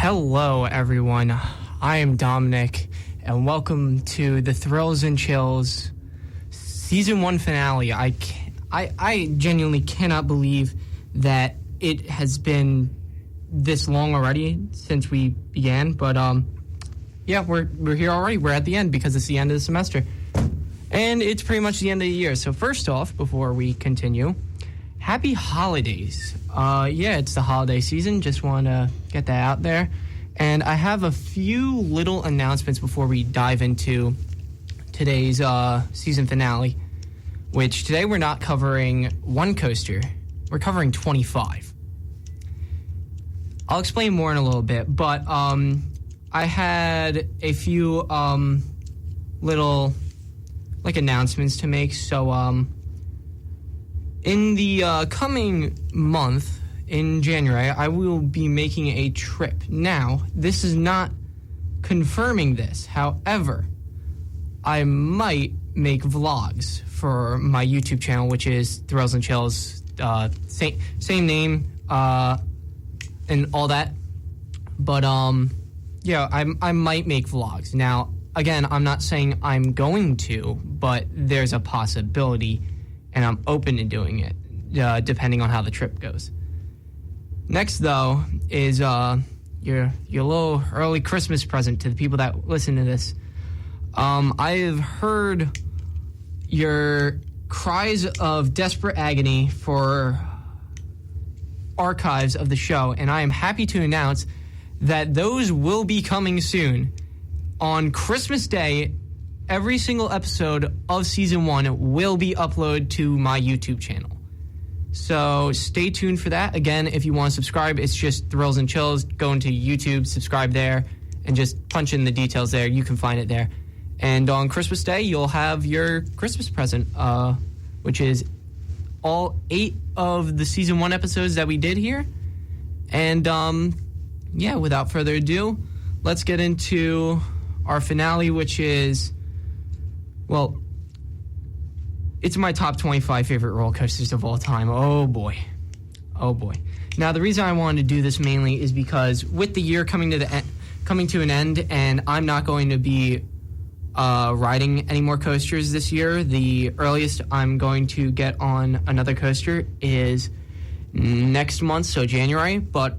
Hello, everyone. I am Dominic, and welcome to the Thrills and Chills Season 1 finale. I genuinely cannot believe that it has been this long already since we began, but yeah, we're here already. We're at the end because it's the end of the semester. And it's pretty much the end of the year. So first off, before we continue, happy holidays. Yeah, it's the holiday season. Just want to get that out there. And I have a few little announcements before we dive into today's season finale, which today we're not covering one coaster. We're covering 25. I'll explain more in a little bit, but I had a few little announcements to make. So in the coming month, in January, I will be making a trip. Now, this is not confirming this. However, I might make vlogs for my YouTube channel, which is Thrills and Chills, same name, and all that. But yeah, I might make vlogs. Now, again, I'm not saying I'm going to, but there's a possibility, and I'm open to doing it, depending on how the trip goes. Next, though, is your little early Christmas present to the people that listen to this. I've heard your cries of desperate agony for archives of the show, and I am happy to announce that those will be coming soon. On Christmas Day, every single episode of Season 1 will be uploaded to my YouTube channel. So stay tuned for that. Again, if you want to subscribe, it's just Thrills and Chills. Go into YouTube, subscribe there, and just punch in the details there. You can find it there. And on Christmas Day, you'll have your Christmas present, which is all 8 of the Season 1 episodes that we did here. And, yeah, without further ado, let's get into our finale, which is, well, it's my top 25 favorite roller coasters of all time. Oh, boy. Oh, boy. Now, the reason I wanted to do this mainly is because with the year coming to an end, and I'm not going to be riding any more coasters this year, the earliest I'm going to get on another coaster is next month, so January. But,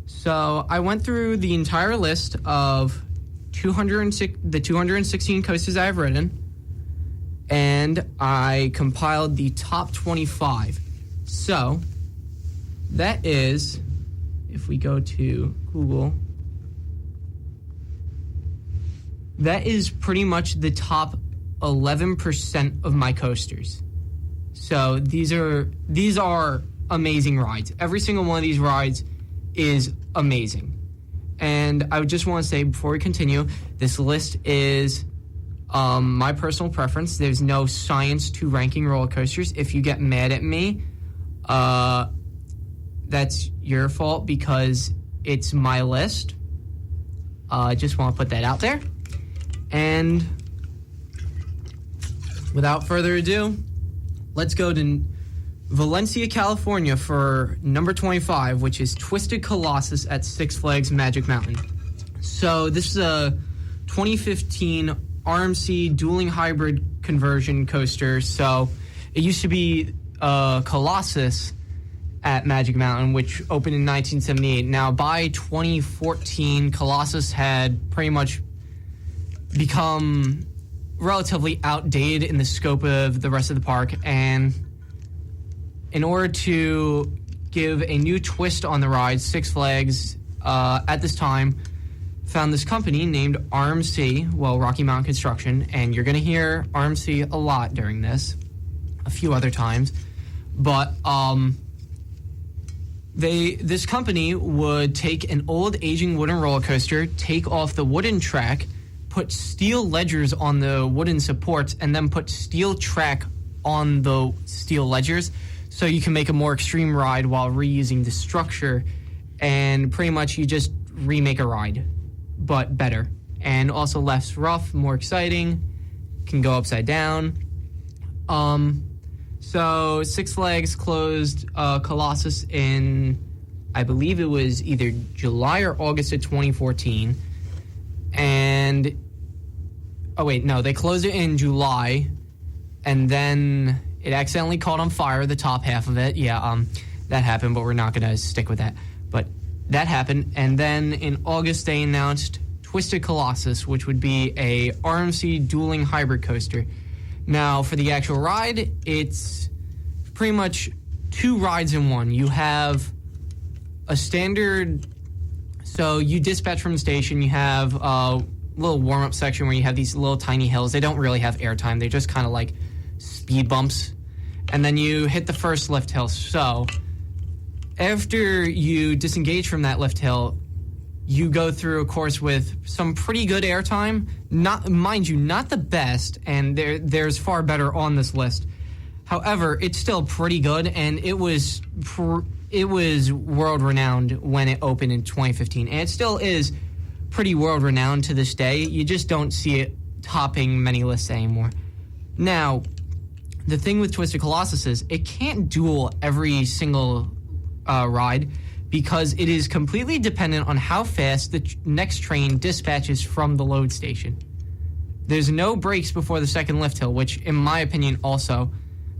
so I went through the entire list of the 216 coasters I've ridden, and I compiled the top 25. So that is, if we go to Google, that is pretty much the top 11% of my coasters. So these are amazing rides. Every single one of these rides is amazing. And I would just want to say before we continue, this list is my personal preference. There's no science to ranking roller coasters. If you get mad at me, that's your fault because it's my list. I just want to put that out there. And without further ado, let's go to Valencia, California for number 25, which is Twisted Colossus at Six Flags Magic Mountain. So this is a 2015 RMC dueling hybrid conversion coaster. So it used to be Colossus at Magic Mountain, which opened in 1978. Now, by 2014, Colossus had pretty much become relatively outdated in the scope of the rest of the park, and in order to give a new twist on the ride, Six Flags at this time found this company named RMC, Rocky Mountain Construction, and you're going to hear RMC a lot during this, a few other times, but this company would take an old aging wooden roller coaster, take off the wooden track, put steel ledgers on the wooden supports, and then put steel track on the steel ledgers so you can make a more extreme ride while reusing the structure, and pretty much you just remake a ride, but better, and also less rough, more exciting, can go upside down. So Six Flags closed Colossus in I believe it was either July or August of 2014. And, they closed it in July, and then it accidentally caught on fire, the top half of it. Yeah, that happened, but we're not going to stick with that. But that happened, and then in August they announced Twisted Colossus, which would be a RMC dueling hybrid coaster. Now, for the actual ride, it's pretty much 2 rides in one. You have a standard, so you dispatch from the station, you have a little warm-up section where you have these little tiny hills. They don't really have airtime. They're just kind of like speed bumps. And then you hit the first lift hill. So after you disengage from that lift hill, you go through a course with some pretty good airtime. Not, mind you, not the best, and there's far better on this list. However, it's still pretty good, and it was world-renowned when it opened in 2015, and it still is pretty world-renowned to this day. You just don't see it topping many lists anymore. Now, the thing with Twisted Colossus is it can't duel every single ride because it is completely dependent on how fast the next train dispatches from the load station. There's no breaks before the second lift hill, which, in my opinion, also,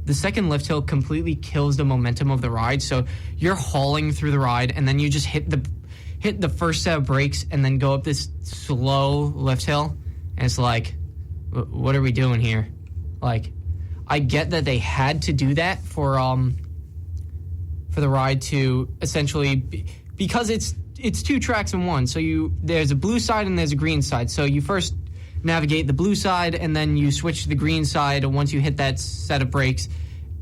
the second lift hill completely kills the momentum of the ride. So you're hauling through the ride, and then you just hit the first set of brakes, and then go up this slow lift hill, and it's like, what are we doing here? Like, I get that they had to do that for the ride to essentially, because it's 2 tracks in one. So there's a blue side and there's a green side. So you first navigate the blue side, and then you switch to the green side once you hit that set of brakes,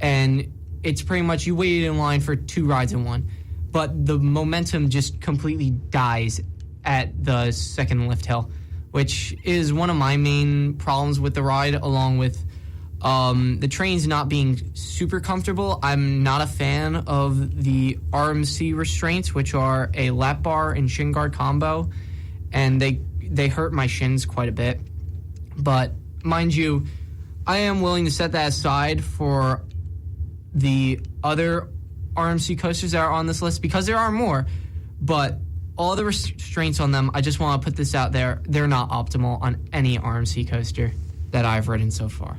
and it's pretty much you waited in line for 2 rides in one. But the momentum just completely dies at the second lift hill, which is one of my main problems with the ride, along with the trains not being super comfortable. I'm not a fan of the RMC restraints, which are a lap bar and shin guard combo, and they hurt my shins quite a bit. But mind you, I am willing to set that aside for the other RMC coasters that are on this list, because there are more, but all the restraints on them, I just want to put this out there, they're not optimal on any RMC coaster that I've ridden so far.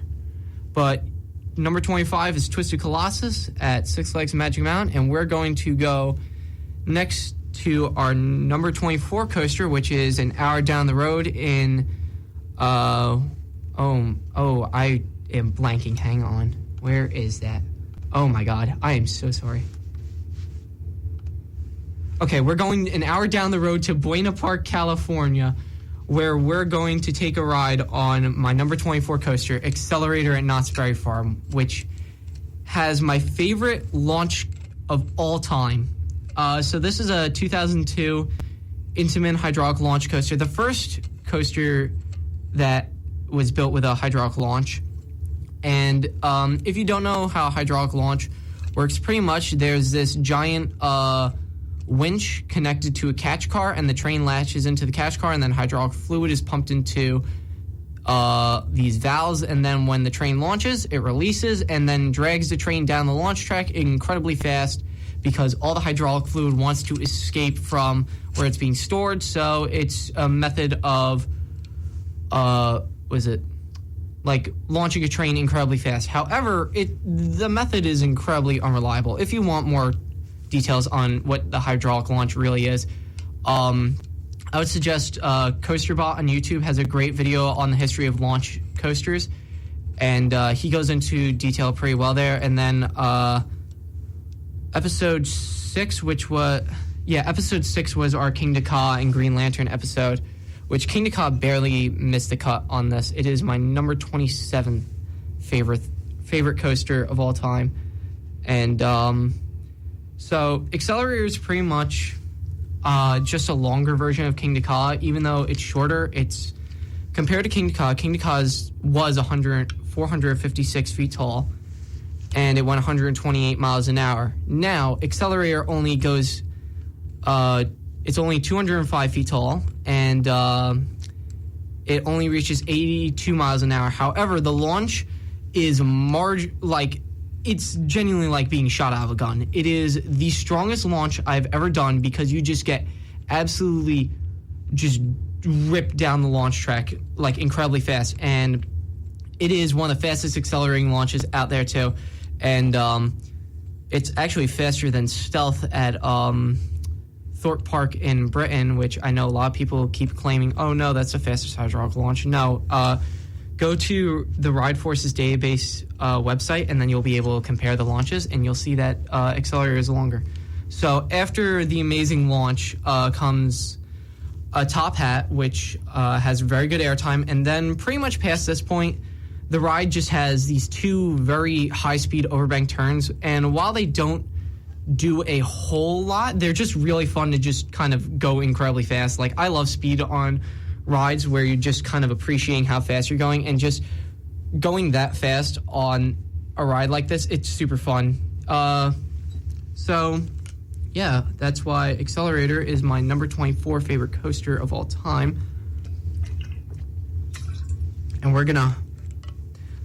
But number 25 is Twisted Colossus at Six Flags Magic Mountain, and we're going to go next to our number 24 coaster, which is an hour down the road in, I am blanking. Hang on. Where is that? Oh my God, I am so sorry. Okay, we're going an hour down the road to Buena Park, California, where we're going to take a ride on my number 24 coaster, Accelerator at Knott's Berry Farm, which has my favorite launch of all time. So this is a 2002 Intamin hydraulic launch coaster, the first coaster that was built with a hydraulic launch. And if you don't know how hydraulic launch works, pretty much there's this giant winch connected to a catch car, and the train latches into the catch car, and then hydraulic fluid is pumped into these valves, and then when the train launches, it releases and then drags the train down the launch track incredibly fast, because all the hydraulic fluid wants to escape from where it's being stored. So it's a method of like launching a train incredibly fast. However, the method is incredibly unreliable. If you want more details on what the hydraulic launch really is, I would suggest CoasterBot on YouTube has a great video on the history of launch coasters, and he goes into detail pretty well there. And then episode 6 was our King Ka and Green Lantern episode, which King Ka barely missed the cut on this. It is my number 27 favorite coaster of all time. And so Accelerator is pretty much just a longer version of King Ka. Even though it's shorter, it's compared to King Ka was 456 feet tall, and it went 128 miles an hour. Now Accelerator only goes it's only 205 feet tall, and it only reaches 82 miles an hour. However, the launch is it's genuinely like being shot out of a gun. It is the strongest launch I've ever done because you just get absolutely just ripped down the launch track like incredibly fast. And it is one of the fastest accelerating launches out there too. And it's actually faster than Stealth at Thorpe Park in Britain, which I know a lot of people keep claiming, oh no, that's the fastest hydraulic launch. No, go to the Ride Forces database website, and then you'll be able to compare the launches, and you'll see that Accelerator is longer. So after the amazing launch comes a top hat, which has very good airtime, and then pretty much past this point, the ride just has these two very high-speed overbank turns, and while they don't do a whole lot, they're just really fun to just kind of go incredibly fast. Like, I love speed on rides where you're just kind of appreciating how fast you're going, and just going that fast on a ride like this, it's super fun. So yeah, that's why Accelerator is my number 24 favorite coaster of all time. And we're gonna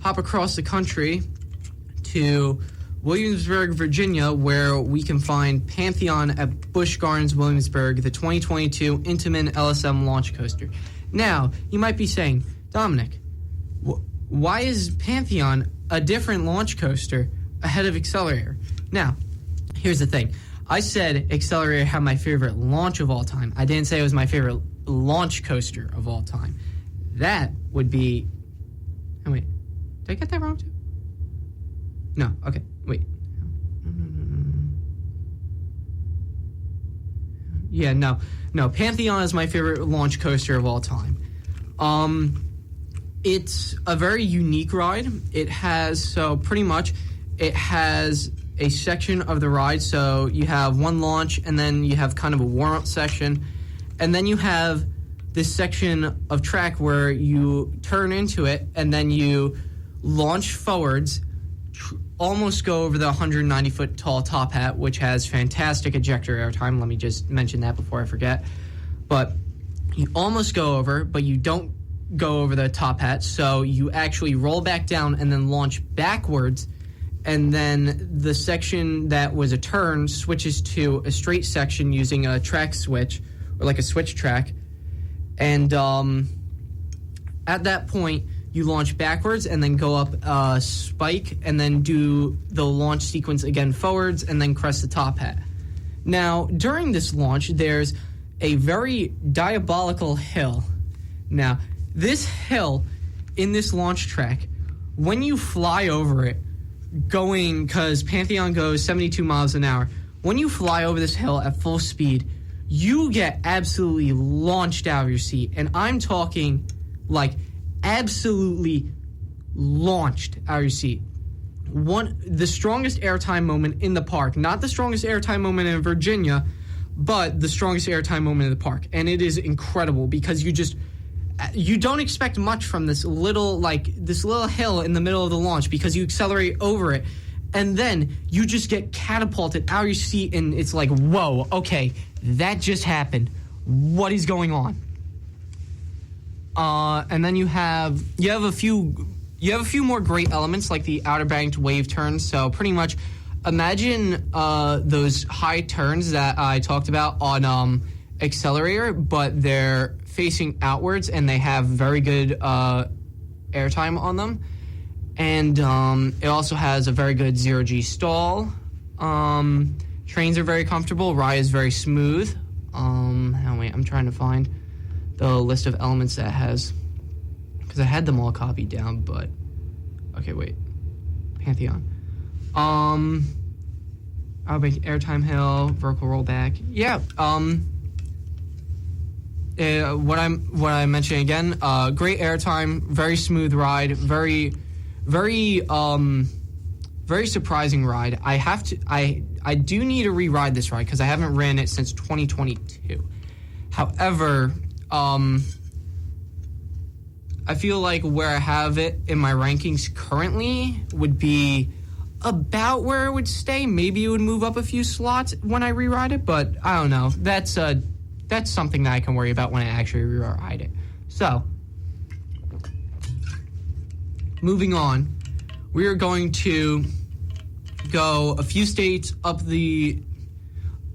hop across the country to Williamsburg, Virginia, where we can find Pantheon at Busch Gardens Williamsburg, the 2022 Intamin LSM launch coaster. Now, you might be saying, Dominic, why is Pantheon a different launch coaster ahead of Accelerator? Now, here's the thing. I said Accelerator had my favorite launch of all time. I didn't say it was my favorite launch coaster of all time. That would be... Oh, wait. Did I get that wrong, too? No. Okay. Wait. Yeah, no. Pantheon is my favorite launch coaster of all time. It's a very unique ride. It has a section of the ride. So you have one launch, and then you have kind of a warm-up section. And then you have this section of track where you turn into it, and then you launch forwards, almost go over the 190-foot tall top hat, which has fantastic ejector airtime. Let me just mention that before I forget. But you almost go over, but you don't go over the top hat, so you actually roll back down and then launch backwards, and then the section that was a turn switches to a straight section using a track switch, or like a switch track. And at that point, you launch backwards and then go up a spike and then do the launch sequence again forwards and then crest the top hat. Now, during this launch, there's a very diabolical hill. Now, this hill in this launch track, when you fly over it, going, because Pantheon goes 72 miles an hour, when you fly over this hill at full speed, you get absolutely launched out of your seat. And I'm talking like absolutely launched out of your seat. The strongest airtime moment in the park, not the strongest airtime moment in Virginia, but the strongest airtime moment in the park. And it is incredible because you don't expect much from this little hill in the middle of the launch, because you accelerate over it and then you just get catapulted out of your seat, and it's like, whoa, okay, that just happened. What is going on? And then you have a few more great elements, like the outer banked wave turns. So pretty much imagine those high turns that I talked about on Accelerator, but they're facing outwards and they have very good airtime on them. And it also has a very good zero-G stall. Trains are very comfortable. Ride is very smooth. I'm trying to find the list of elements that it has, because I had them all copied down, but... Okay, wait. Pantheon. Airtime hill, vertical rollback. Yeah, what I'm mentioning again, great airtime, very smooth ride, very surprising ride. I do need to re-ride this ride because I haven't ran it since 2022. However, I feel like where I have it in my rankings currently would be about where it would stay. Maybe it would move up a few slots when I re-ride it, but I don't know. That's something that I can worry about when I actually re-ride it. So, moving on, we are going to go a few states up the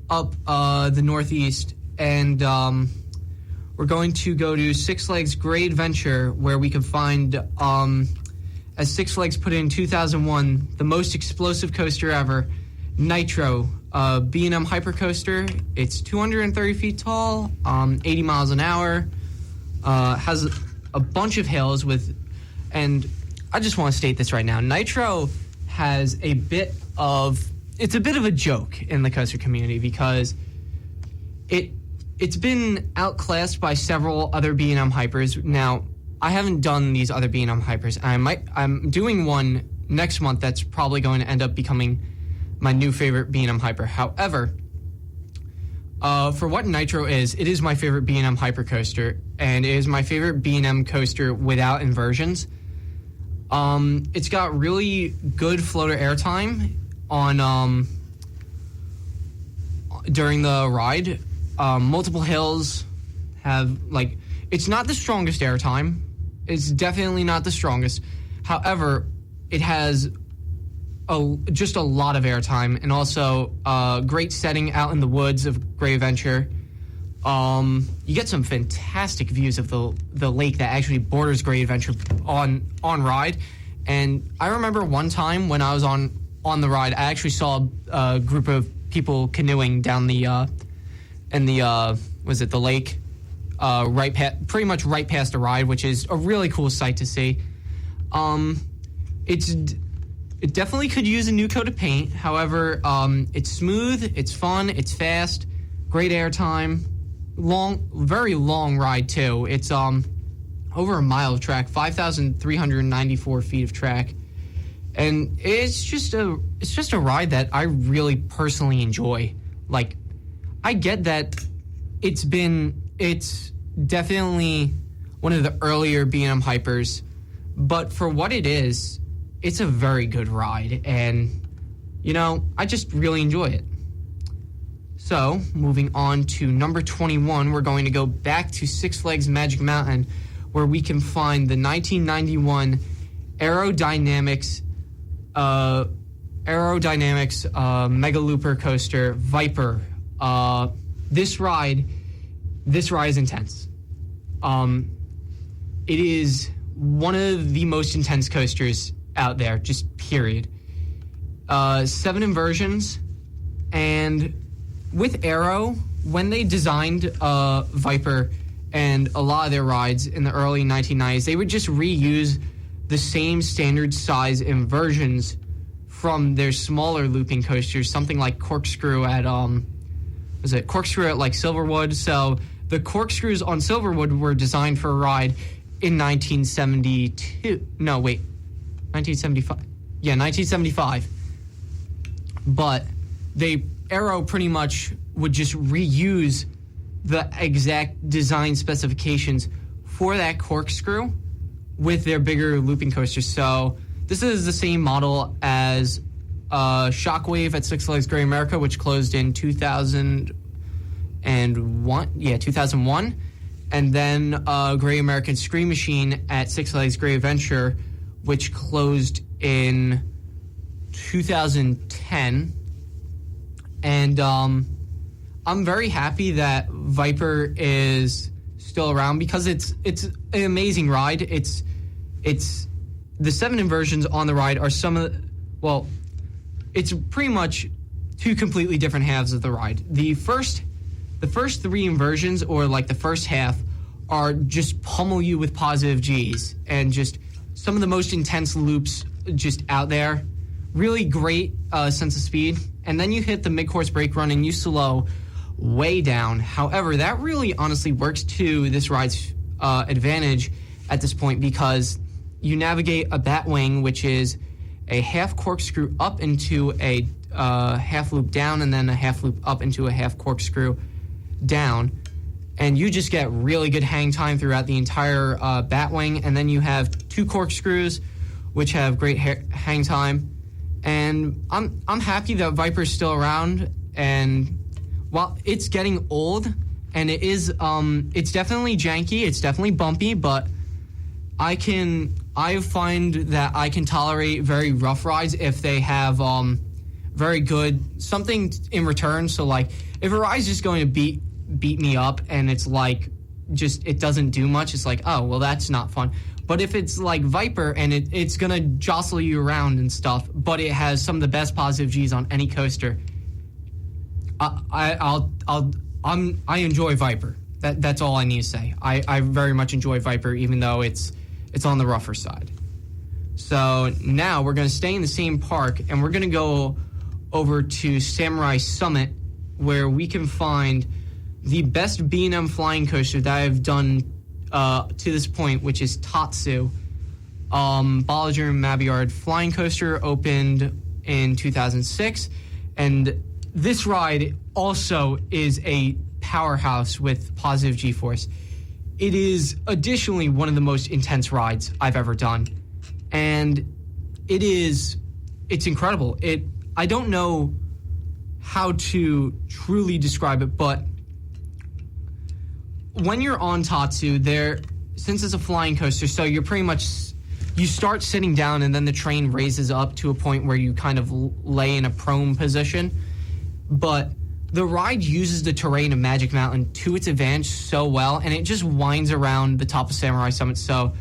Northeast, and we're going to go to Six Flags Great Adventure, where we can find, as Six Flags put it in 2001, the most explosive coaster ever, Nitro, B&M Hypercoaster. It's 230 feet tall, 80 miles an hour, has a bunch of hills and I just want to state this right now. Nitro has it's a bit of a joke in the coaster community because it's been outclassed by several other B&M Hypers. Now, I haven't done these other B&M Hypers. I'm doing one next month that's probably going to end up becoming my new favorite B&M Hyper. However, for what Nitro is, it is my favorite B&M Hyper coaster, and it is my favorite B&M coaster without inversions. It's got really good floater airtime on during the ride. Multiple hills have it's not the strongest airtime. It's definitely not the strongest. However, it has just a lot of airtime, and also great setting out in the woods of Great Adventure. You get some fantastic views of the lake that actually borders Great Adventure on ride. And I remember one time when I was on the ride, I actually saw a group of people canoeing down the lake, pretty much right past the ride, which is a really cool sight to see. It definitely could use a new coat of paint. However, it's smooth, it's fun, it's fast, great airtime, very long ride too. It's over a mile of track, 5,394 feet of track, and it's just a ride that I really personally enjoy. Like, I get that it's definitely one of the earlier B&M Hypers, but for what it is, it's a very good ride, and, I just really enjoy it. So, moving on to number 21, we're going to go back to Six Flags Magic Mountain, where we can find the 1991 Aerodynamics Mega Looper coaster, Viper. This ride is intense. It is one of the most intense coasters out there, just period. 7 inversions, and with Aero, when they designed Viper and a lot of their rides in the early 1990s, they would just reuse the same standard size inversions from their smaller looping coasters, something like Corkscrew at Silverwood. So the corkscrews on Silverwood were designed for a ride in 1972. No, wait. 1975. Yeah, 1975. But Aero pretty much would just reuse the exact design specifications for that corkscrew with their bigger looping coasters. So this is the same model as Shockwave at Six Flags Great America, which closed in 2001. Yeah, 2001. And then Great American Scream Machine at Six Flags Great Adventure, which closed in 2010. And I'm very happy that Viper is still around because it's an amazing ride. It's the 7 inversions on the ride are it's pretty much 2 completely different halves of the ride. The first 3 inversions, or like the first half, are just pummel you with positive G's and just some of the most intense loops just out there. Really great sense of speed. And then you hit the mid-course brake run and you slow way down. However, that really honestly works to this ride's advantage at this point, because you navigate a bat wing, which is a half corkscrew up into a half loop down, and then a half loop up into a half corkscrew down. And you just get really good hang time throughout the entire bat wing. And then you have 2 corkscrews, which have great hang time. And I'm happy that Viper's still around. And while it's getting old, and it's definitely janky, it's definitely bumpy, but I find that I can tolerate very rough rides if they have very good. Something in return. So, like, if a ride's just going to beat me up and it's like just it doesn't do much, it's like, oh, well, that's not fun. But if it's like Viper and it's going to jostle you around and stuff, but it has some of the best positive G's on any coaster, I enjoy Viper. That's all I need to say. I very much enjoy Viper, even though it's on the rougher side. So now we're going to stay in the same park, and we're going to go over to Samurai Summit, where we can find the best B&M flying coaster that I've done to this point, which is Tatsu. Bollinger and Mabillard flying coaster opened in 2006, and this ride also is a powerhouse with positive G-force. It is additionally one of the most intense rides I've ever done, and it's incredible. I don't know how to truly describe it, but when you're on Tatsu, since it's a flying coaster, so you're pretty much, you start sitting down and then the train raises up to a point where you kind of lay in a prone position. But the ride uses the terrain of Magic Mountain to its advantage so well, and it just winds around the top of Samurai Summit. So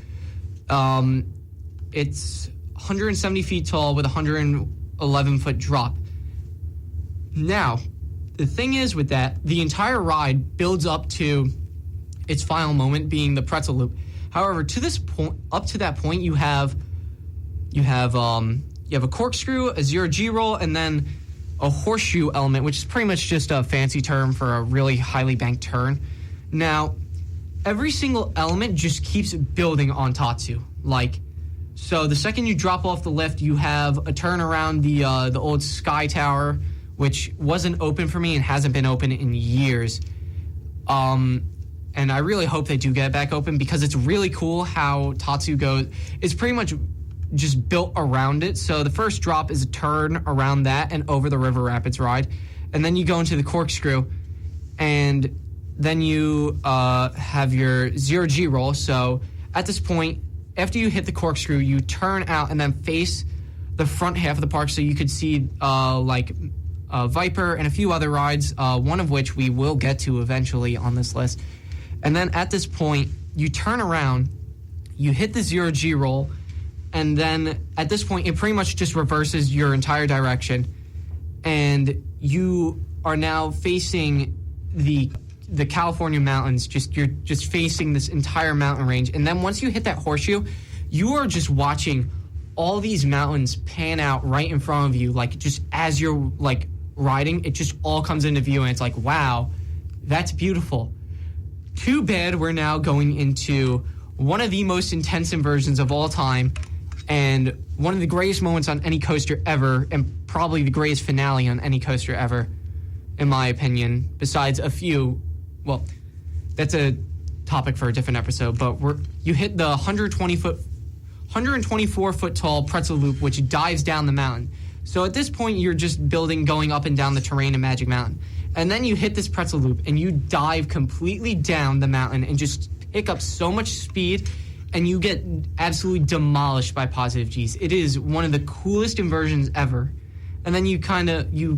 it's 170 feet tall with a 111-foot drop. Now, the thing is with that, the entire ride builds up to its final moment being the pretzel loop. However, to this point, up to that point, you have a corkscrew, a zero G roll, and then a horseshoe element, which is pretty much just a fancy term for a really highly banked turn. Now, every single element just keeps building on Tatsu. So the second you drop off the lift, you have a turn around the old Sky Tower, which wasn't open for me and hasn't been open in years. And I really hope they do get it back open, because it's really cool how Tatsu goes. It's pretty much just built around it. So the first drop is a turn around that and over the River Rapids ride. And then you go into the corkscrew, and then you have your zero G roll. So at this point, after you hit the corkscrew, you turn out and then face the front half of the park, so you could see Viper and a few other rides, one of which we will get to eventually on this list. And then at this point, you turn around, you hit the zero G roll, and then at this point, it pretty much just reverses your entire direction, and you are now facing the California mountains. You're just facing this entire mountain range, and then once you hit that horseshoe, you are just watching all these mountains pan out right in front of you, just as you're riding. It just all comes into view, and it's like, wow, that's beautiful. Too bad we're now going into one of the most intense inversions of all time, and one of the greatest moments on any coaster ever, and probably the greatest finale on any coaster ever, in my opinion, besides a few. Well, that's a topic for a different episode, but you hit the 124-foot tall pretzel loop, which dives down the mountain. So at this point, you're just going up and down the terrain of Magic Mountain. And then you hit this pretzel loop, and you dive completely down the mountain and just pick up so much speed, and you get absolutely demolished by positive Gs. It is one of the coolest inversions ever. And then you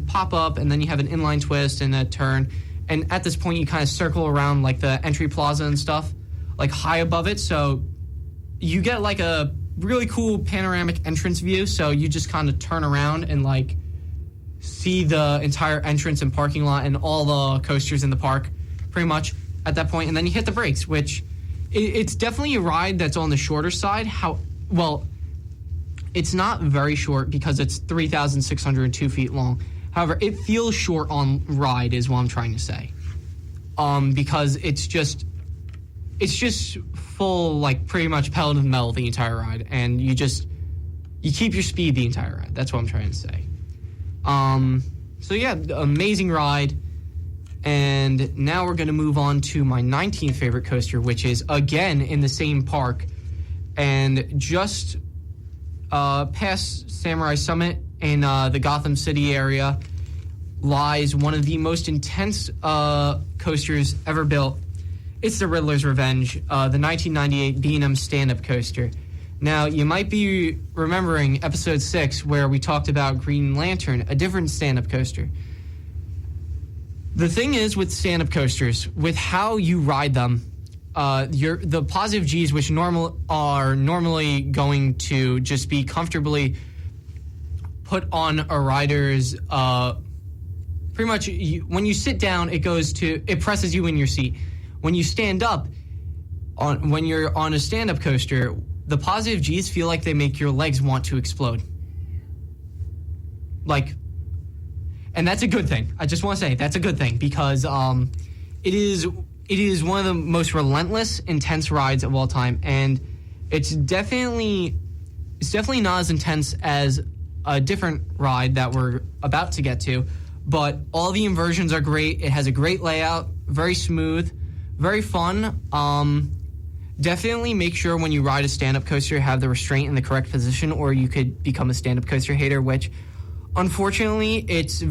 pop up, and then you have an inline twist and a turn. And at this point, you kind of circle around the entry plaza and stuff, high above it. So you get a really cool panoramic entrance view. So you just kind of turn around and see the entire entrance and parking lot and all the coasters in the park pretty much at that point. And then you hit the brakes, which it's definitely a ride that's on the shorter side. It's not very short because it's 3,602 feet long. However, it feels short on ride is what I'm trying to say. Because it's just full, pretty much pedal to the metal the entire ride. And you keep your speed the entire ride. That's what I'm trying to say. So yeah, amazing ride. And now we're going to move on to my 19th favorite coaster, which is again in the same park, and just past Samurai Summit in the Gotham City area lies one of the most intense coasters ever built. It's the Riddler's Revenge, the 1998 B&M stand-up coaster. Now, you might be remembering episode 6 where we talked about Green Lantern, a different stand-up coaster. The thing is with stand-up coasters, with how you ride them, the positive Gs, which are normally going to just be comfortably put on a rider's, pretty much when you sit down, it presses you in your seat. When you stand up, when you're on a stand-up coaster, the positive Gs feel like they make your legs want to explode. And that's a good thing. I just want to say that's a good thing because it is one of the most relentless, intense rides of all time, and it's definitely not as intense as a different ride that we're about to get to. But all the inversions are great. It has a great layout, very smooth, very fun. Definitely make sure when you ride a stand-up coaster, have the restraint in the correct position, or you could become a stand-up coaster hater, which, unfortunately, it's a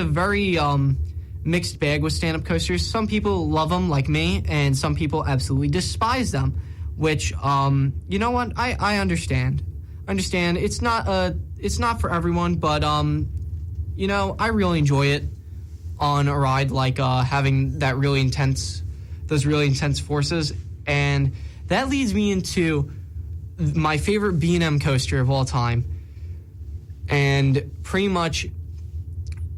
very mixed bag with stand-up coasters. Some people love them, like me, and some people absolutely despise them, which, you know what? I understand. It's not for everyone, but, I really enjoy it on a ride, like having those really intense forces. And that leads me into my favorite B&M coaster of all time. And pretty much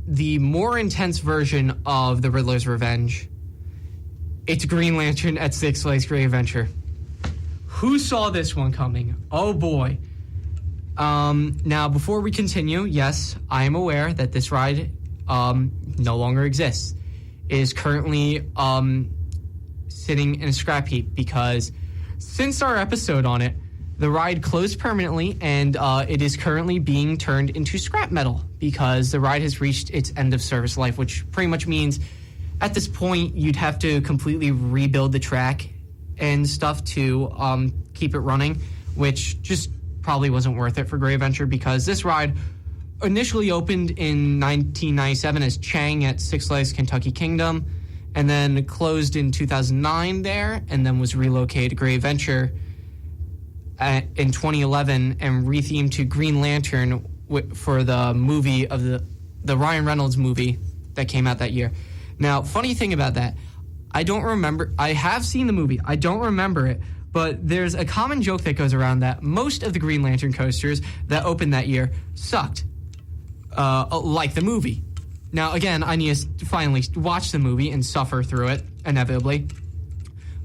the more intense version of the Riddler's Revenge. It's Green Lantern at Six Flags Great Adventure. Who saw this one coming? Oh boy. Now, before we continue, yes, I am aware that this ride no longer exists. It is currently sitting in a scrap heap because since our episode on it, the ride closed permanently and it is currently being turned into scrap metal because the ride has reached its end of service life, which pretty much means at this point you'd have to completely rebuild the track and stuff to keep it running, which just probably wasn't worth it for Great Adventure because this ride initially opened in 1997 as Chang at Six Flags Kentucky Kingdom, and then closed in 2009 there, and then was relocated to Great Adventure in 2011 and rethemed to Green Lantern for the movie of the Ryan Reynolds movie that came out that year. Now, funny thing about that, I don't remember. I have seen the movie. I don't remember it. But there's a common joke that goes around that most of the Green Lantern coasters that opened that year sucked, like the movie. Now, again, I need to finally watch the movie and suffer through it, inevitably.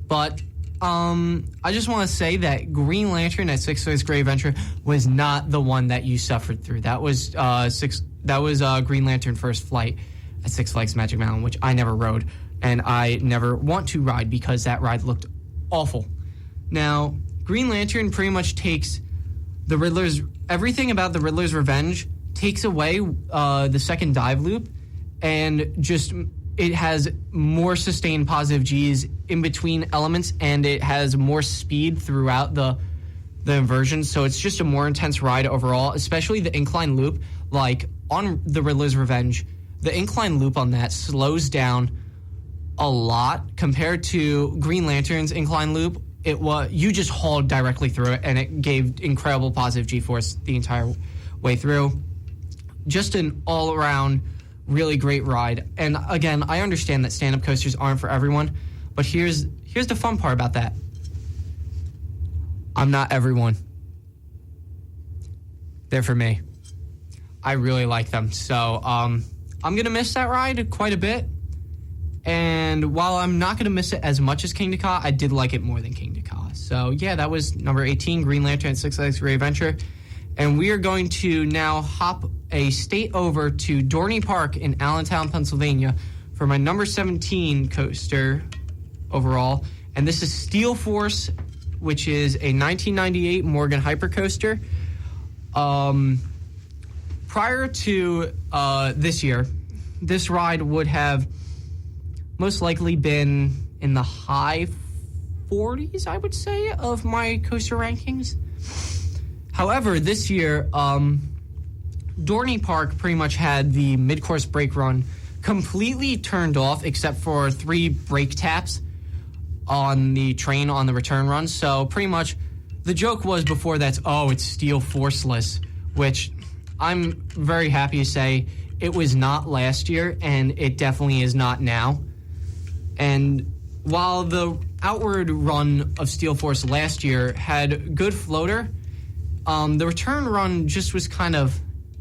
But I just want to say that Green Lantern at Six Flags Great Adventure was not the one that you suffered through. That was Green Lantern First Flight at Six Flags Magic Mountain, which I never rode, and I never want to ride because that ride looked awful. Now, Green Lantern pretty much takes everything about the Riddler's Revenge takes away the second dive loop, and just it has more sustained positive Gs in between elements, and it has more speed throughout the inversions, so it's just a more intense ride overall, especially the incline loop. Like on the Riddler's Revenge, the incline loop on that slows down a lot compared to Green Lantern's incline loop. You just hauled directly through it, and it gave incredible positive G-force the entire way through. Just an all-around really great ride. And again, I understand that stand-up coasters aren't for everyone, but here's the fun part about that. I'm not everyone. They're for me. I really like them. So I'm going to miss that ride quite a bit. And while I'm not going to miss it as much as King Ka, I did like it more than King Ka. So yeah, that was number 18, Green Lantern at Six Flags Great Adventure. And we are going to now hop a state over to Dorney Park in Allentown, Pennsylvania for my number 17 coaster overall. And this is Steel Force, which is a 1998 Morgan Hypercoaster. Prior to this year, this ride would have most likely been in the high 40s, I would say, of my coaster rankings. However, this year, Dorney Park pretty much had the mid-course brake run completely turned off except for 3 brake taps on the train on the return run. So pretty much the joke was before that's, it's steel forceless, which I'm very happy to say it was not last year, and it definitely is not now. And while the outward run of Steel Force last year had good floater, the return run just was kind of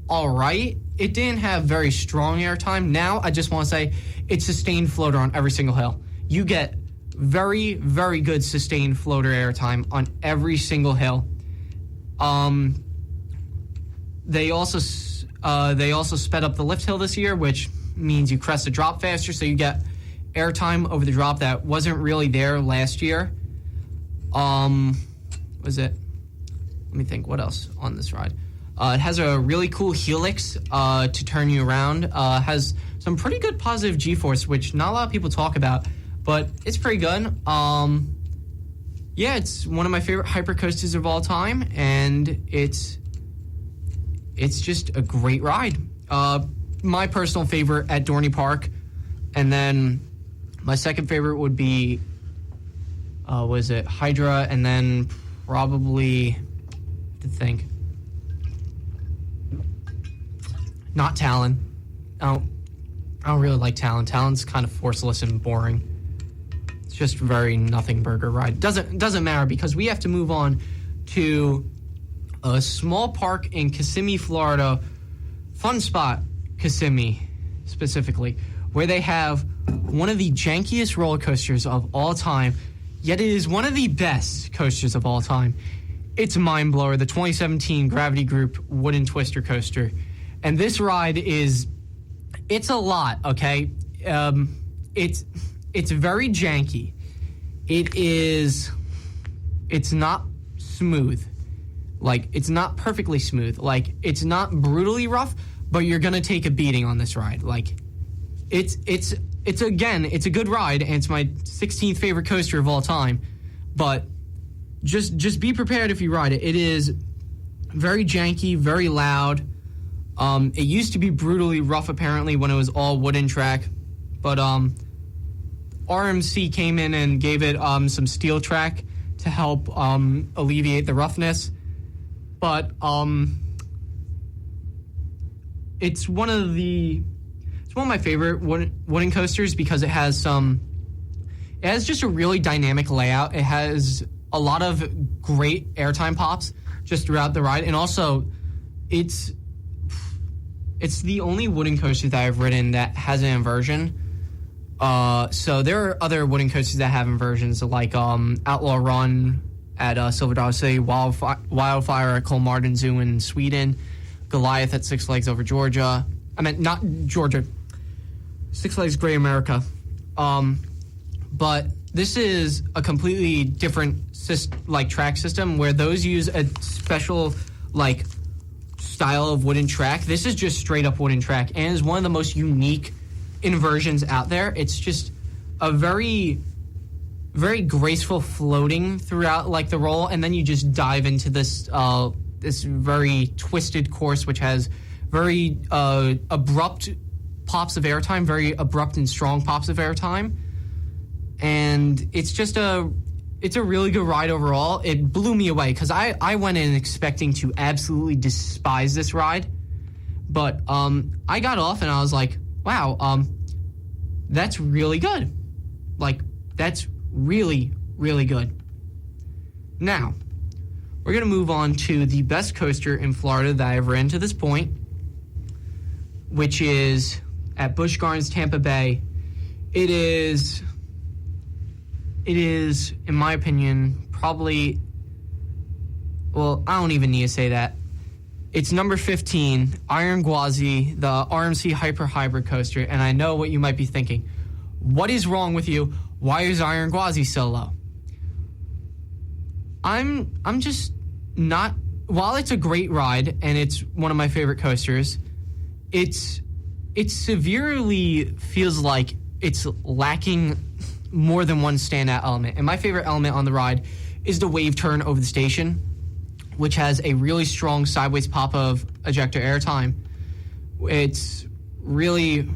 all right. It didn't have very strong airtime. Now, I just want to say it's sustained floater on every single hill. You get very, very good sustained floater airtime on every single hill. They also sped up the lift hill this year, which means you crest the drop faster, so you get airtime over the drop that wasn't really there last year. Was it? Let me think. What else on this ride? It has a really cool helix to turn you around. Has some pretty good positive G-force, which not a lot of people talk about, but it's pretty good. Yeah, it's one of my favorite hypercoasters of all time, and it's just a great ride. My personal favorite at Dorney Park, and then my second favorite would be, was it Hydra, and then probably, to think, not Talon. I don't really like Talon. Talon's kind of forceless and boring. It's just very nothing burger ride. Doesn't matter because we have to move on to a small park in Kissimmee, Florida, Fun Spot Kissimmee specifically, where they have one of the jankiest roller coasters of all time, yet it is one of the best coasters of all time. It's Mind Blower, the 2017 Gravity Group wooden twister coaster. And this ride it's a lot, okay? It's very janky. It's not smooth. Like, it's not perfectly smooth. Like, it's not brutally rough, but you're gonna take a beating on this ride. Like, it's a good ride, and it's my 16th favorite coaster of all time. But just be prepared if you ride it. It is very janky, very loud. It used to be brutally rough, apparently, when it was all wooden track. But RMC came in and gave it some steel track to help alleviate the roughness. But it's one of my favorite wooden coasters because it has just a really dynamic layout. It has a lot of great airtime pops just throughout the ride, and also it's the only wooden coaster that I've ridden that has an inversion. So there are other wooden coasters that have inversions, like Outlaw Run at Silver Dollar City, Wildfire at Kolmarden Zoo in Sweden, Goliath at Six Flags Over Georgia. I meant not Georgia, Six Flags Great America. But this is a completely different track system where those use a special style of wooden track. This is just straight up wooden track, and is one of the most unique inversions out there. It's just a very, very graceful floating throughout the roll, and then you just dive into this this very twisted course, which has very abrupt pops of airtime, very abrupt and strong pops of airtime, and it's a really good ride overall. It blew me away because I went in expecting to absolutely despise this ride, but I got off and I was like, wow, that's really good. That's really, really good. Now, we're going to move on to the best coaster in Florida that I've ridden to this point, which is at Busch Gardens, Tampa Bay. It is, in my opinion, probably, well, I don't even need to say that. It's number 15, Iron Gwazi, the RMC Hyper Hybrid Coaster, and I know what you might be thinking. What is wrong with you? Why is Iron Gwazi so low? I'm just not, while it's a great ride and it's one of my favorite coasters, it severely feels like it's lacking more than one standout element. And my favorite element on the ride is the wave turn over the station, which has a really strong sideways pop of ejector airtime. It's really,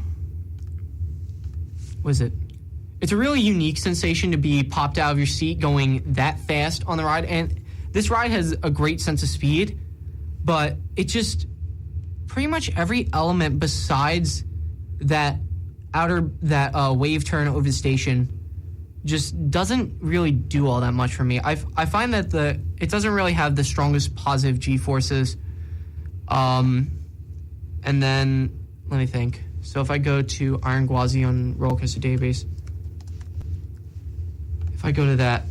it's a really unique sensation to be popped out of your seat going that fast on the ride. And this ride has a great sense of speed, but it just pretty much every element besides that wave turn over the station just doesn't really do all that much for me. I find that it doesn't really have the strongest positive G-forces. And then, let me think. So if I go to Iron Gwazi on Roller Coaster Database, if I go to that,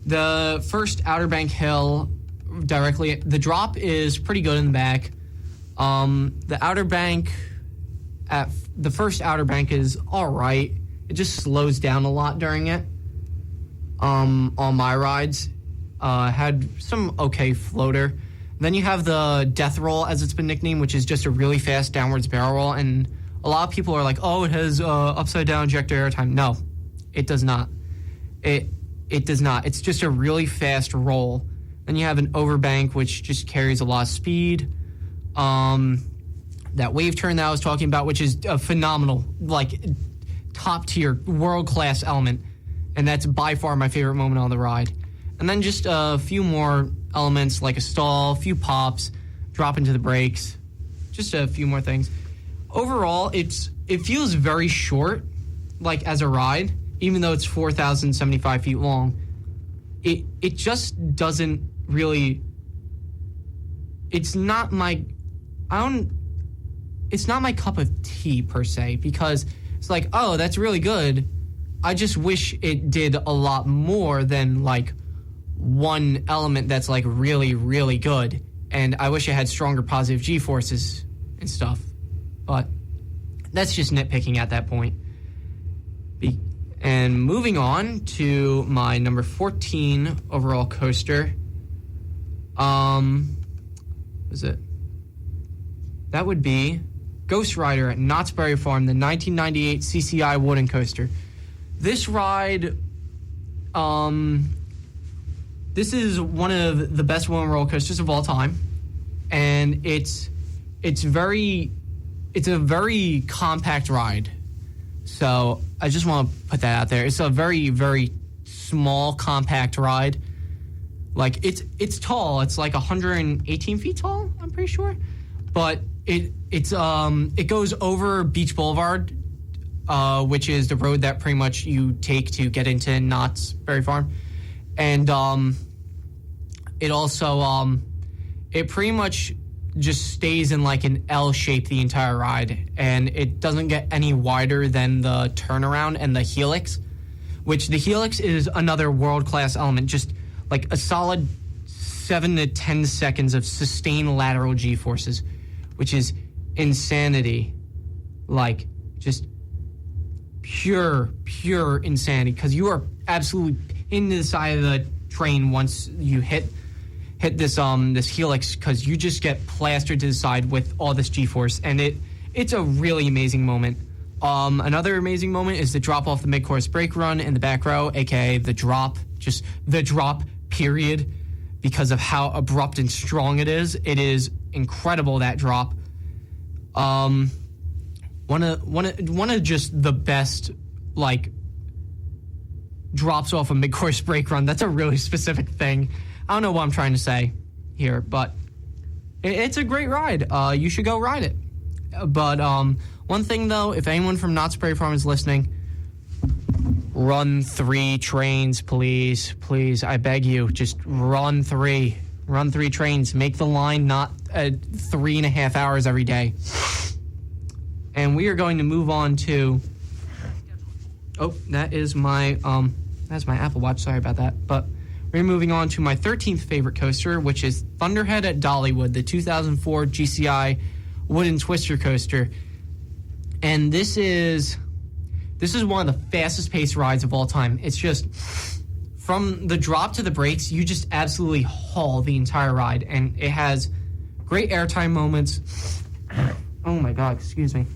the first Outer Bank hill directly, the drop is pretty good in the back. The Outer Bank, the first Outer Bank is all right. It just slows down a lot during it. On my rides, had some okay floater. Then you have the Death Roll, as it's been nicknamed, which is just a really fast downwards barrel roll. And a lot of people are like, oh, it has upside down ejector airtime. No, it does not. It does not. It's just a really fast roll. Then you have an Overbank, which just carries a lot of speed. That wave turn that I was talking about, which is a phenomenal, like, top tier, world class element. And that's by far my favorite moment on the ride. And then just a few more elements like a stall, a few pops, drop into the brakes, just a few more things. Overall, it feels very short, like as a ride, even though it's 4,075 feet long. It just doesn't really. It's not my cup of tea per se, because it's like, oh, that's really good. I just wish it did a lot more than like one element that's like really, really good. And I wish it had stronger positive G-forces and stuff. But that's just nitpicking at that point. And moving on to my number 14 overall coaster. Was it? That would be Ghost Rider at Knott's Berry Farm, the 1998 CCI wooden coaster. This ride, this is one of the best wooden roller coasters of all time, and it's a very compact ride. So I just want to put that out there. It's a very, very small, compact ride. Like it's tall. It's like 118 feet tall, I'm pretty sure. But it goes over Beach Boulevard, which is the road that pretty much you take to get into Knott's Berry Farm. And it also it pretty much just stays in like an L shape the entire ride, and it doesn't get any wider than the turnaround and the helix, which the helix is another world-class element, just like a solid 7 to 10 seconds of sustained lateral G-forces, which is insanity. Like, just pure insanity, because you are absolutely into the side of the train once you hit this helix, because you just get plastered to the side with all this G-force, and it's a really amazing moment. Another amazing moment is the drop off the mid-course brake run in the back row, aka the drop, just the drop, period, because of how abrupt and strong it is. It is incredible, that drop. One of just the best, like, drops off a mid-course brake run. That's a really specific thing. I don't know what I'm trying to say here, but it's a great ride. You should go ride it. But one thing, though, if anyone from Knott's Berry Farm is listening, run 3 trains, please. Please, I beg you. Just run 3. Run 3 trains. Make the line not 3.5 hours every day. And we are going to move on to... Oh, that's my Apple Watch. Sorry about that. But we're moving on to my 13th favorite coaster, which is Thunderhead at Dollywood, the 2004 GCI wooden twister coaster. And this is one of the fastest paced rides of all time. It's just, from the drop to the brakes, you just absolutely haul the entire ride. And it has great airtime moments. Oh my God, excuse me.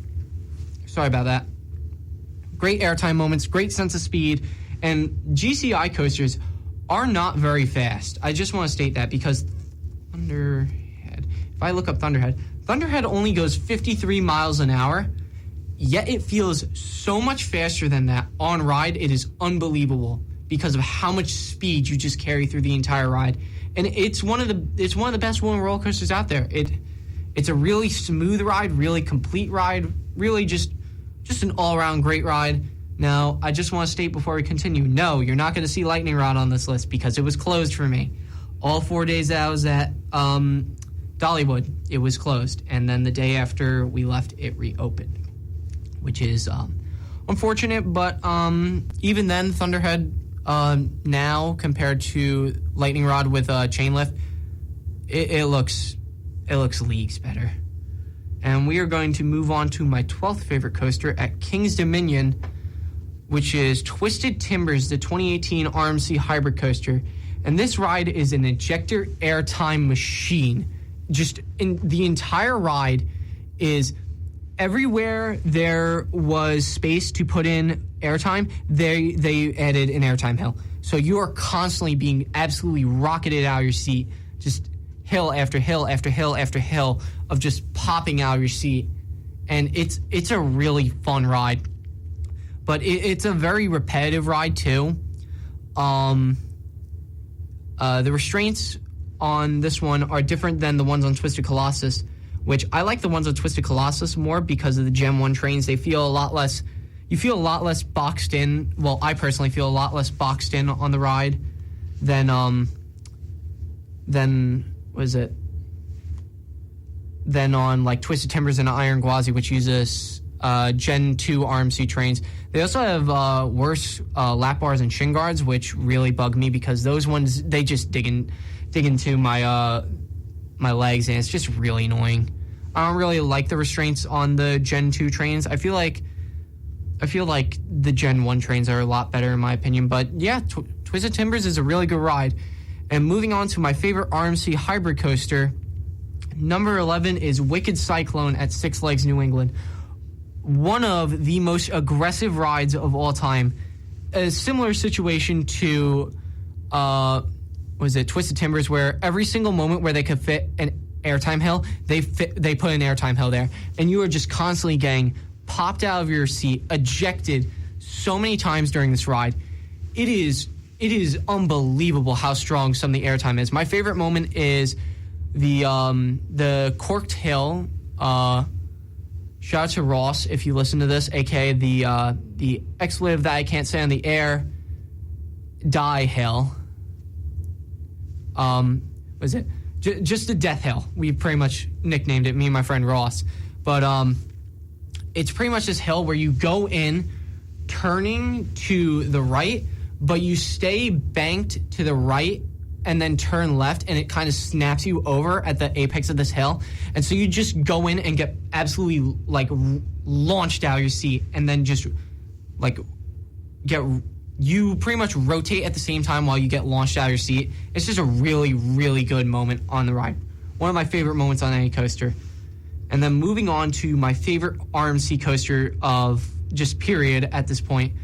Sorry about that. Great airtime moments, great sense of speed, and GCI coasters are not very fast. I just want to state that, because Thunderhead, if I look up Thunderhead only goes 53 miles an hour, yet it feels so much faster than that on ride. It is unbelievable. because of how much speed you just carry through the entire ride. And it's one of the best wooden roller coasters out there. It's a really smooth ride, really complete ride, really just an all-around great ride. Now, I just want to state before we continue, no, you're not going to see Lightning Rod on this list because it was closed for me. All 4 days that I was at Dollywood, it was closed. And then the day after we left, it reopened, which is unfortunate. But even then, Thunderhead now compared to Lightning Rod with chain lift, it looks leagues better. And we are going to move on to my 12th favorite coaster at King's Dominion, which is Twisted Timbers, the 2018 RMC hybrid coaster. And this ride is an ejector airtime machine. Just in the entire ride is everywhere there was space to put in airtime, they added an airtime hill. So you are constantly being absolutely rocketed out of your seat, just hill after hill after hill after hill of just popping out of your seat. And it's a really fun ride. But it's a very repetitive ride, too. The restraints on this one are different than the ones on Twisted Colossus, which I like the ones on Twisted Colossus more because of the Gen 1 trains. They feel a lot less... You feel a lot less boxed in. Well, I personally feel a lot less boxed in on the ride than on, like, Twisted Timbers and Iron Gwazi, which uses... Gen 2 RMC trains. They also have worse lap bars and shin guards, which really bug me because those ones, they just dig into my legs, and it's just really annoying. I don't really like the restraints on the Gen 2 trains. I feel like the Gen 1 trains are a lot better in my opinion. But yeah, Twisted Timbers is a really good ride. And moving on to my favorite RMC hybrid coaster, number 11 is Wicked Cyclone at Six Flags New England. One of the most aggressive rides of all time. A similar situation to, Twisted Timbers, where every single moment where they could fit an airtime hill, they put an airtime hill there. And you are just constantly getting popped out of your seat, ejected so many times during this ride. It is unbelievable how strong some of the airtime is. My favorite moment is the corked hill, shout out to Ross if you listen to this, aka the expletive that I can't say on the air, die hill. Was it just the death hill? We pretty much nicknamed it, me and my friend Ross. But it's pretty much this hill where you go in, turning to the right, but you stay banked to the right and then turn left, and it kind of snaps you over at the apex of this hill. And so you just go in and get absolutely, like, launched out of your seat, and then just, like, you pretty much rotate at the same time while you get launched out of your seat. It's just a really, really good moment on the ride. One of my favorite moments on any coaster. And then moving on to my favorite RMC coaster of just period at this point,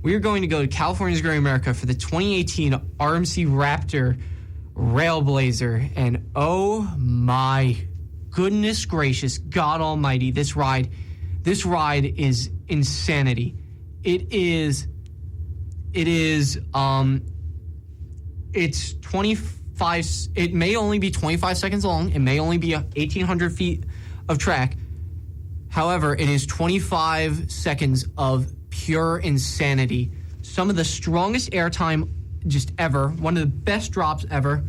we are going to go to California's Great America for the 2018 RMC Raptor Railblazer. And oh my goodness gracious, God almighty, this ride is insanity. It's 25, it may only be 25 seconds long. It may only be 1,800 feet of track. However, it is 25 seconds of pure insanity. Some of the strongest airtime just ever. One of the best drops ever.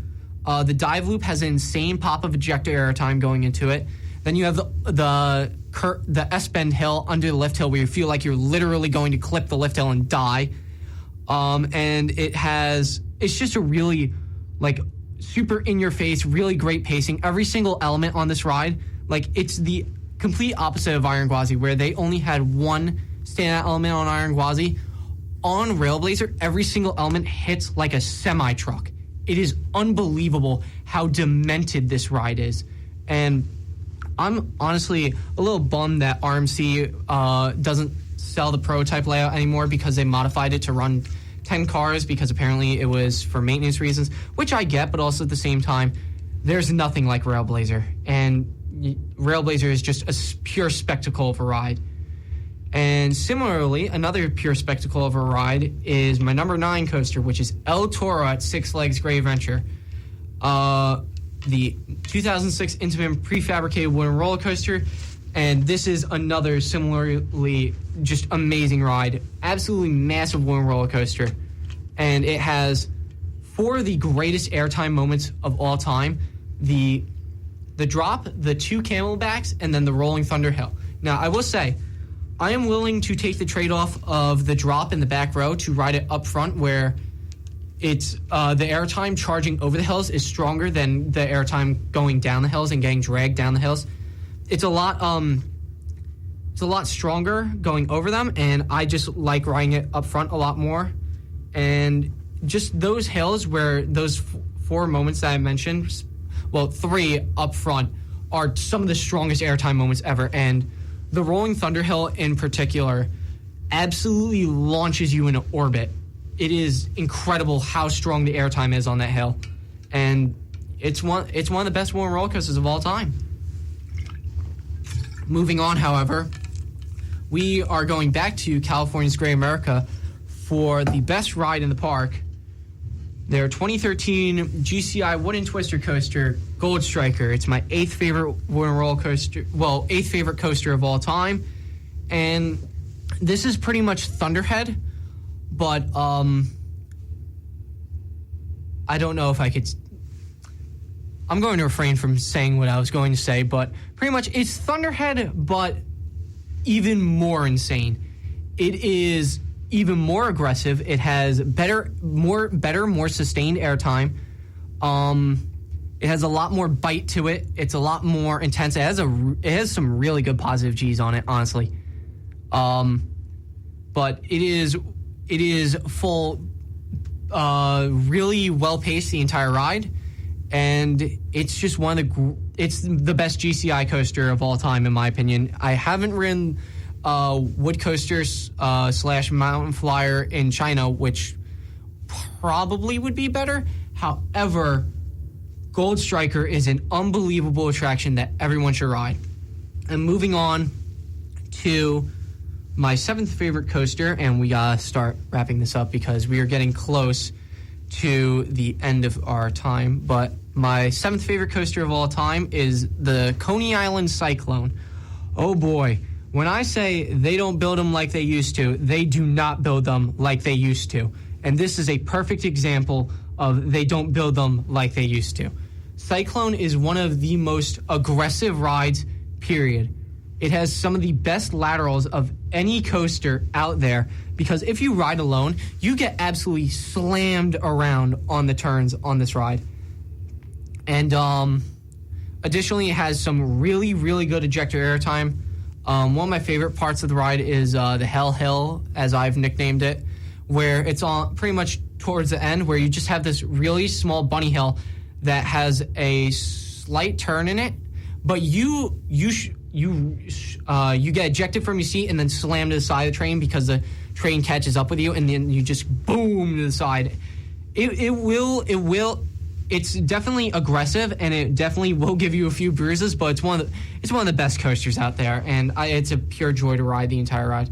The dive loop has an insane pop of ejector airtime going into it. Then you have the S-bend hill under the lift hill where you feel like you're literally going to clip the lift hill and die. And it's just a really, like, super in-your-face, really great pacing. Every single element on this ride, like, it's the complete opposite of Iron Gwazi, where they only had one standout element on Iron Gwazi. On Railblazer, every single element hits like a semi-truck. It is unbelievable how demented this ride is. And I'm honestly a little bummed that RMC doesn't sell the prototype layout anymore because they modified it to run 10 cars because apparently it was for maintenance reasons, which I get, but also at the same time, there's nothing like Railblazer. And Railblazer is just a pure spectacle of a ride. And similarly, another pure spectacle of a ride is my number 9 coaster, which is El Toro at Six Flags Great Adventure. The 2006 Intamin prefabricated wooden roller coaster. And this is another similarly just amazing ride. Absolutely massive wooden roller coaster. And it has 4 of the greatest airtime moments of all time. The drop, the 2 camelbacks, and then the rolling thunder hill. Now, I will say, I am willing to take the trade-off of the drop in the back row to ride it up front, where it's the airtime charging over the hills is stronger than the airtime going down the hills and getting dragged down the hills. It's a lot stronger going over them, and I just like riding it up front a lot more. And just those hills where those 4 moments that I mentioned, well, 3 up front, are some of the strongest airtime moments ever. And the Rolling Thunder Hill in particular absolutely launches you into orbit. It is incredible how strong the airtime is on that hill. And it's one of the best wooden roller coasters of all time. Moving on, however, we are going back to California's Great America for the best ride in the park. Their 2013 GCI Wooden Twister Coaster, Gold Striker. It's my 8th favorite wooden roller coaster, 8th favorite coaster of all time. And this is pretty much Thunderhead, but I don't know if I could... I'm going to refrain from saying what I was going to say, but pretty much it's Thunderhead, but even more insane. It is even more aggressive. It has better, more sustained airtime. It has a lot more bite to it. It's a lot more intense. It has some really good positive G's on it, honestly. But it is full, really well paced the entire ride, and it's just it's the best GCI coaster of all time in my opinion. I haven't ridden wood coasters / mountain flyer in China, which probably would be better. However, Gold Striker is an unbelievable attraction that everyone should ride. And moving on to my 7th favorite coaster, and we gotta start wrapping this up because we are getting close to the end of our time. But my 7th favorite coaster of all time is the Coney Island Cyclone. Oh boy. When I say they don't build them like they used to, they do not build them like they used to. And this is a perfect example of they don't build them like they used to. Cyclone is one of the most aggressive rides, period. It has some of the best laterals of any coaster out there because if you ride alone, you get absolutely slammed around on the turns on this ride. And additionally, it has some really, really good ejector airtime. One of my favorite parts of the ride is the Hell Hill, as I've nicknamed it, where it's on pretty much towards the end, where you just have this really small bunny hill that has a slight turn in it, but you get ejected from your seat and then slam to the side of the train because the train catches up with you, and then you just boom to the side. It's definitely aggressive, and it definitely will give you a few bruises, but it's one of the best coasters out there, and it's a pure joy to ride the entire ride.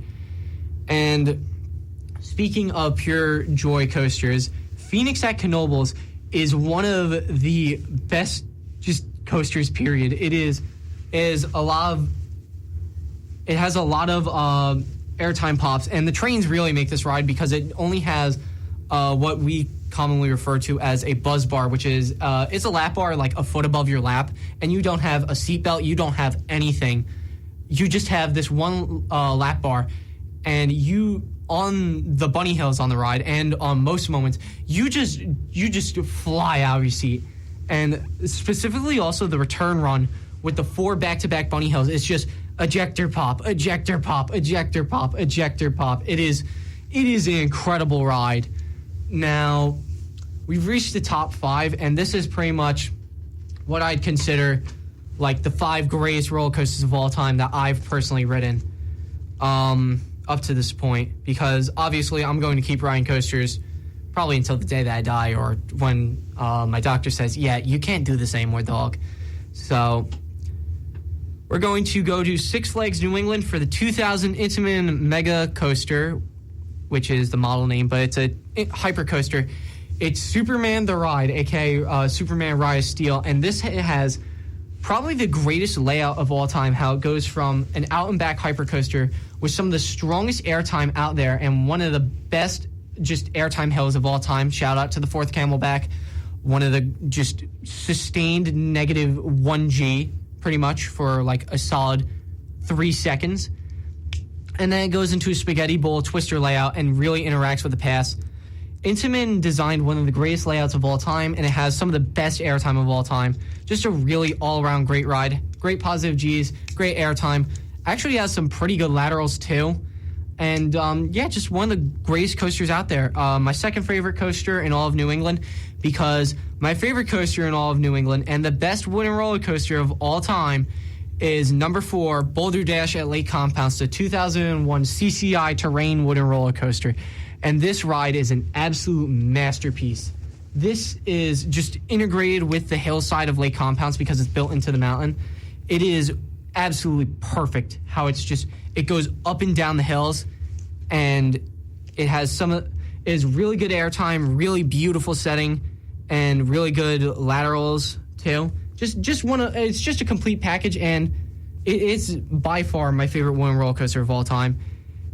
And speaking of pure joy coasters, Phoenix at Knoebels is one of the best just coasters, period. It has a lot of airtime pops, and the trains really make this ride because it only has what we commonly refer to as a buzz bar, which is it's a lap bar like a foot above your lap, and you don't have a seatbelt, you don't have anything. You just have this one lap bar, and you on the bunny hills on the ride and on most moments you just fly out of your seat. And specifically also the return run with the 4 back-to-back bunny hills, it's just ejector pop, ejector pop, ejector pop, ejector pop. It is an incredible ride. Now, we've reached the top 5, and this is pretty much what I'd consider like the 5 greatest roller coasters of all time that I've personally ridden up to this point, because obviously I'm going to keep riding coasters probably until the day that I die, or when my doctor says, yeah, you can't do this anymore, dog. So we're going to go to Six Flags New England for the 2000 Intamin Mega Coaster, which is the model name, but it's a hyper coaster. It's Superman the Ride, aka Superman Ride of Steel, and this has probably the greatest layout of all time, how it goes from an out and back hyper coaster with some of the strongest airtime out there and one of the best just airtime hills of all time. Shout out to the fourth Camelback, one of the just sustained negative 1G pretty much for like a solid 3 seconds. And then it goes into a spaghetti bowl twister layout and really interacts with the pass. Intamin designed one of the greatest layouts of all time, and it has some of the best airtime of all time. Just a really all-around great ride. Great positive Gs, great airtime. Actually has some pretty good laterals, too. And, just one of the greatest coasters out there. My second favorite coaster in all of New England, because my favorite coaster in all of New England and the best wooden roller coaster of all time is number 4, Boulder Dash at Lake Compounce, the 2001 CCI terrain wooden roller coaster. And this ride is an absolute masterpiece. This is just integrated with the hillside of Lake Compounce because it's built into the mountain. It is absolutely perfect how it goes up and down the hills, and it has is really good airtime, really beautiful setting, and really good laterals too. It's just a complete package, and it's by far my favorite wooden roller coaster of all time.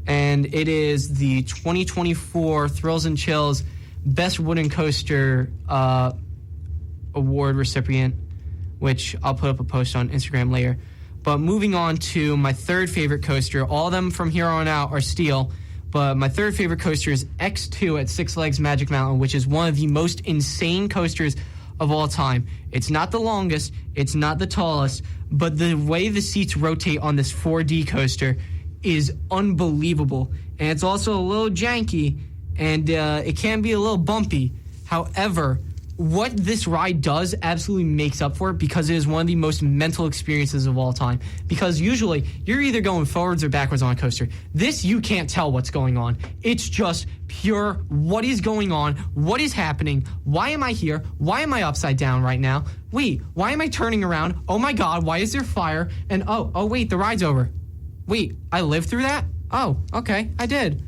And it is the 2024 Thrills and Chills Best Wooden Coaster Award recipient, which I'll put up a post on Instagram later. But moving on to my third favorite coaster, all of them from here on out are steel, but my third favorite coaster is X2 at Six Flags Magic Mountain, which is one of the most insane coasters of all time. It's not the longest, it's not the tallest, but the way the seats rotate on this 4D coaster is unbelievable. And it's also a little janky, and it can be a little bumpy. However, what this ride does absolutely makes up for it, because it is one of the most mental experiences of all time. Because usually, you're either going forwards or backwards on a coaster. This, you can't tell what's going on. It's just pure, what is going on? What is happening? Why am I here? Why am I upside down right now? Wait, why am I turning around? Oh my God, why is there fire? And oh wait, the ride's over. Wait, I lived through that? Oh, okay, I did.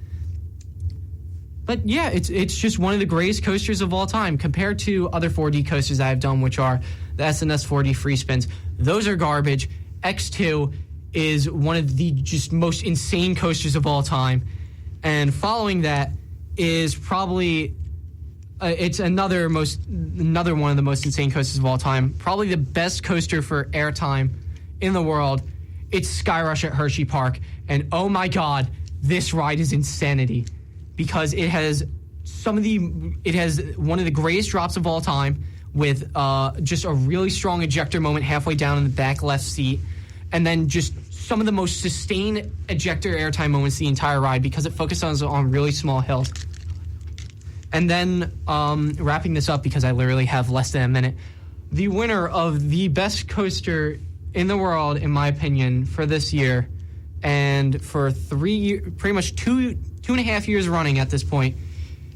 But yeah, it's just one of the greatest coasters of all time compared to other 4D coasters I have done, which are the SNS 4D free spins. Those are garbage. X2 is one of the just most insane coasters of all time. And following that is probably it's another one of the most insane coasters of all time. Probably the best coaster for airtime in the world. It's Skyrush at Hershey Park, and oh my God, this ride is insanity, because it has one of the greatest drops of all time with just a really strong ejector moment halfway down in the back left seat, and then just some of the most sustained ejector airtime moments the entire ride, because it focuses on really small hills. And then wrapping this up, because I literally have less than a minute, the winner of the best coaster in the world, in my opinion, for this year, and for pretty much two and a half years running at this point,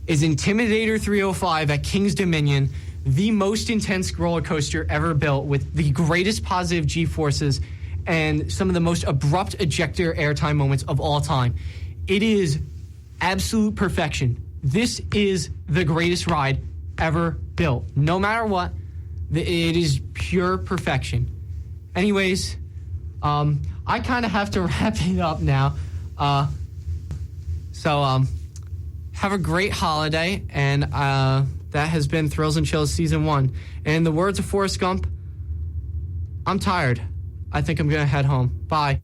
is Intimidator 305 at King's Dominion, the most intense roller coaster ever built, with the greatest positive G-forces and some of the most abrupt ejector airtime moments of all time. It is absolute perfection. This is the greatest ride ever built. No matter what, it is pure perfection. Anyways, I kind of have to wrap it up now. So have a great holiday, and that has been Thrills and Chills Season 1. And in the words of Forrest Gump, I'm tired. I think I'm going to head home. Bye.